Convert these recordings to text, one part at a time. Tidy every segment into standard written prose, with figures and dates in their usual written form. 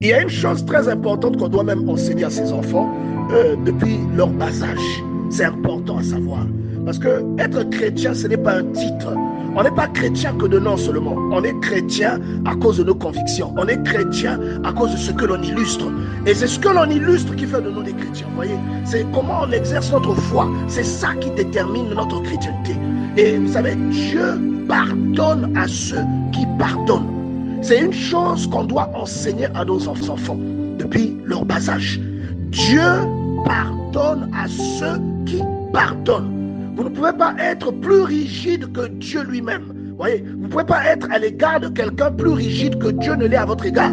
Il y a une chose très importante qu'on doit même enseigner à ses enfants depuis leur bas âge. C'est important à savoir. Parce que être chrétien, ce n'est pas un titre. On n'est pas chrétien que de nom seulement. On est chrétien à cause de nos convictions. On est chrétien à cause de ce que l'on illustre. Et c'est ce que l'on illustre qui fait de nous des chrétiens. Vous voyez, c'est comment on exerce notre foi. C'est ça qui détermine notre chrétienté. Et vous savez, Dieu pardonne à ceux qui pardonnent. C'est une chose qu'on doit enseigner à nos enfants depuis leur bas âge. Dieu pardonne à ceux qui pardonnent. Vous ne pouvez pas être plus rigide que Dieu lui-même. Voyez, vous ne pouvez pas être à l'égard de quelqu'un plus rigide que Dieu ne l'est à votre égard.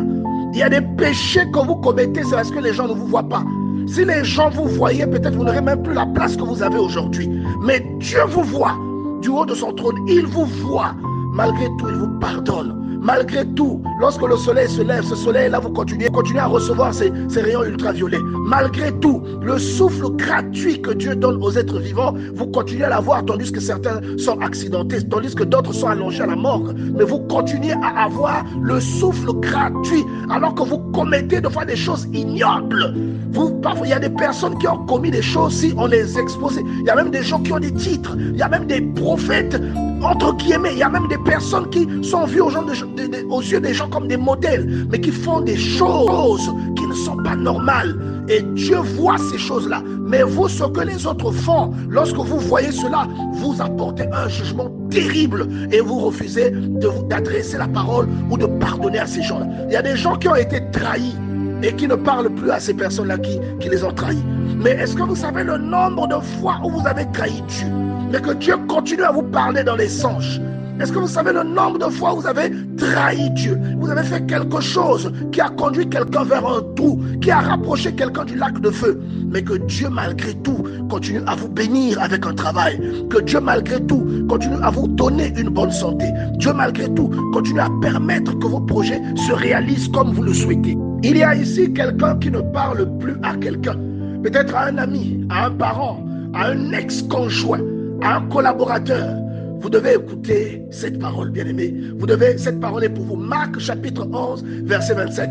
Il y a des péchés que vous commettez, c'est parce que les gens ne vous voient pas. Si les gens vous voyaient, peut-être vous n'aurez même plus la place que vous avez aujourd'hui. Mais Dieu vous voit du haut de son trône. Il vous voit. Malgré tout, il vous pardonne. Malgré tout, lorsque le soleil se lève, ce soleil-là, vous continuez à recevoir ces rayons ultraviolets. Malgré tout, le souffle gratuit que Dieu donne aux êtres vivants, vous continuez à l'avoir, tandis que certains sont accidentés, tandis que d'autres sont allongés à la morgue. Mais vous continuez à avoir le souffle gratuit, alors que vous commettez de fois des choses ignobles. Il y a des personnes qui ont commis des choses si on les exposait. Il y a même des gens qui ont des titres. Il y a même des prophètes, entre guillemets. Il y a même des personnes qui sont vues aux yeux des gens comme des modèles, mais qui font des choses qui ne sont pas normales. Et Dieu voit ces choses-là. Mais vous, ce que les autres font, lorsque vous voyez cela, vous apportez un jugement terrible et vous refusez d'adresser la parole ou de pardonner à ces gens-là. Il y a des gens qui ont été trahis et qui ne parlent plus à ces personnes-là qui les ont trahis. Mais est-ce que vous savez le nombre de fois où vous avez trahi Dieu, mais que Dieu continue à vous parler dans les songes? Est-ce que vous savez le nombre de fois où vous avez trahi Dieu? Vous avez fait quelque chose qui a conduit quelqu'un vers un trou, qui a rapproché quelqu'un du lac de feu, mais que Dieu malgré tout continue à vous bénir avec un travail, que Dieu malgré tout continue à vous donner une bonne santé, Dieu malgré tout continue à permettre que vos projets se réalisent comme vous le souhaitez. Il y a ici quelqu'un qui ne parle plus à quelqu'un, peut-être à un ami, à un parent, à un ex-conjoint, à un collaborateur. Vous devez écouter cette parole, bien-aimé. Cette parole est pour vous. Marc chapitre 11, verset 27.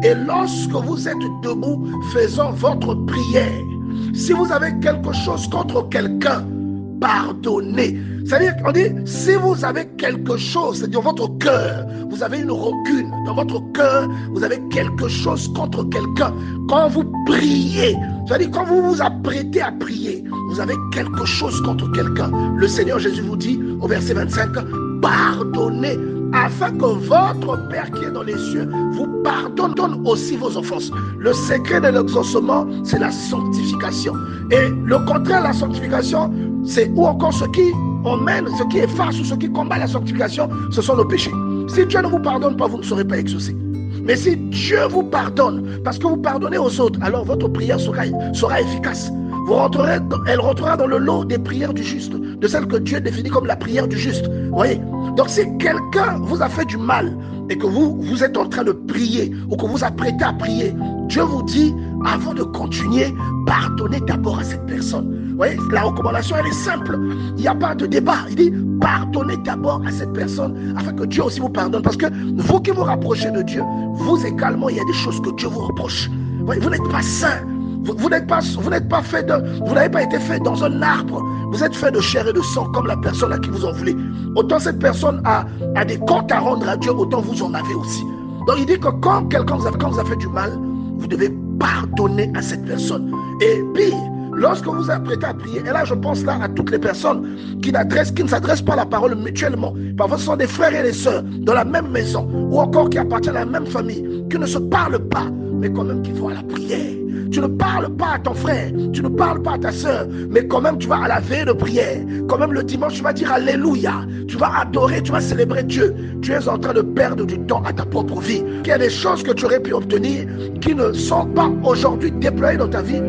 Et lorsque vous êtes debout, faisant votre prière, si vous avez quelque chose contre quelqu'un, pardonnez. C'est-à-dire qu'on dit, si vous avez quelque chose, c'est-à-dire dans votre cœur, vous avez une rancune, dans votre cœur, vous avez quelque chose contre quelqu'un. Quand vous priez, c'est-à-dire quand vous vous apprêtez à prier, vous avez quelque chose contre quelqu'un. Le Seigneur Jésus vous dit au verset 25, pardonnez, afin que votre Père qui est dans les cieux vous pardonne aussi vos offenses. Le secret de l'exaucement, c'est la sanctification. Et le contraire de la sanctification, c'est ou encore ce qui emmène, ce qui efface ou ce qui combat la sanctification, ce sont nos péchés. Si Dieu ne vous pardonne pas, vous ne serez pas exaucé. Mais si Dieu vous pardonne, parce que vous pardonnez aux autres, alors votre prière sera efficace. Elle rentrera dans le lot des prières du juste, de celles que Dieu définit comme la prière du juste. Vous voyez? Donc si quelqu'un vous a fait du mal et que vous êtes en train de prier ou que vous apprêtez à prier, Dieu vous dit, avant de continuer, pardonnez d'abord à cette personne. Vous voyez, la recommandation, elle est simple. Il n'y a pas de débat. Il dit, pardonnez d'abord à cette personne afin que Dieu aussi vous pardonne. Parce que vous qui vous rapprochez de Dieu, vous également, il y a des choses que Dieu vous reproche. Vous voyez, vous n'êtes pas saint. Vous n'avez pas été fait dans un arbre. Vous êtes fait de chair et de sang comme la personne à qui vous en voulez. Autant cette personne a des comptes à rendre à Dieu, autant vous en avez aussi. Donc il dit que quand quelqu'un vous a fait du mal, vous devez pardonner à cette personne. Et pire, lorsque vous apprêtez à prier, et là je pense là à toutes les personnes qui ne s'adressent pas la parole mutuellement. Parfois ce sont des frères et des sœurs dans la même maison, ou encore qui appartiennent à la même famille, qui ne se parlent pas, mais quand même qui vont à la prière. Tu ne parles pas à ton frère, tu ne parles pas à ta soeur, mais quand même tu vas à la veille de prière. Quand même le dimanche tu vas dire Alléluia, tu vas adorer, tu vas célébrer Dieu. Tu es en train de perdre du temps à ta propre vie. Il y a des choses que tu aurais pu obtenir qui ne sont pas aujourd'hui déployées dans ta vie.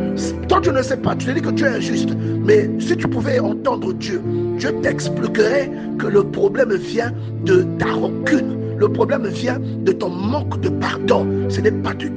Toi tu ne sais pas, tu te dis que tu es injuste. Mais si tu pouvais entendre Dieu, Dieu t'expliquerait que le problème vient de ta rancune. Le problème vient de ton manque de pardon. Ce n'est pas du tout